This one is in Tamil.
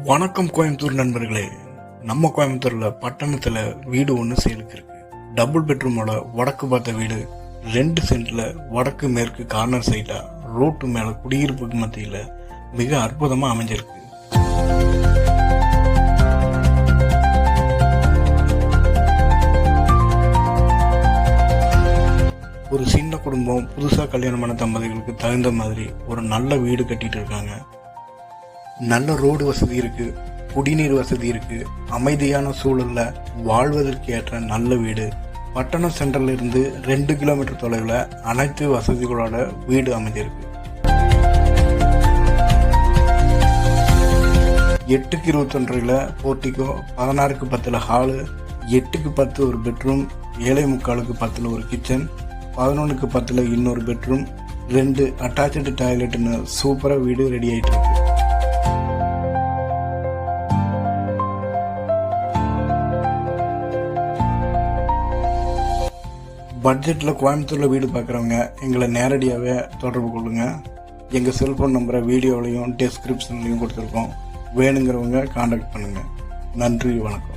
வணக்கம் கோயம்புத்தூர் நண்பர்களே. நம்ம கோயம்புத்தூர்ல பட்டணத்துல வீடு ஒன்று சேலுக்கு இருக்கு. டபுள் பெட்ரூமோட வடக்கு பார்த்த வீடு 2 சென்ட்ல வடக்கு மேற்கு கார்னர் சைடா ரோட்டு மேல குடியிருப்புக்கு மத்தியில மிக அற்புதமா அமைஞ்சிருக்கு. ஒரு சின்ன குடும்பம் புதுசா கல்யாணமான தம்பதிகளுக்கு தகுந்த மாதிரி ஒரு நல்ல வீடு கட்டிட்டு இருக்காங்க. நல்ல ரோடு வசதி இருக்கு, குடிநீர் வசதி இருக்கு, அமைதியான சூழல்ல வாழ்வதற்கு ஏற்ற நல்ல வீடு. பட்டணம் சென்டர்ல இருந்து 2 கிலோமீட்டர் தொலைவில் அனைத்து வசதிகளோட வீடு அமைஞ்சிருக்கு. 8க்கு 21 போர்ட்டிகோ, 16க்கு 10 ஹாலு, 8க்கு 10 ஒரு பெட்ரூம், 7:45க்கு 10 ஒரு கிச்சன், 11க்கு 10 இன்னொரு பெட்ரூம், 2 அட்டாச்சு டாய்லெட்னு சூப்பரா வீடு ரெடி ஆயிட்டு இருக்கு. பட்ஜெட்டில் கோயம்புத்தூரில் வீடு பார்க்குறவங்க எங்களை நேரடியாகவே தொடர்பு கொள்ளுங்கள். எங்கள் செல்ஃபோன் நம்பரை வீடியோவிலையும் டிஸ்கிரிப்ஷன்லையும் கொடுத்துருக்கோம். வேணுங்கிறவங்க காண்டாக்ட் பண்ணுங்கள். நன்றி, வணக்கம்.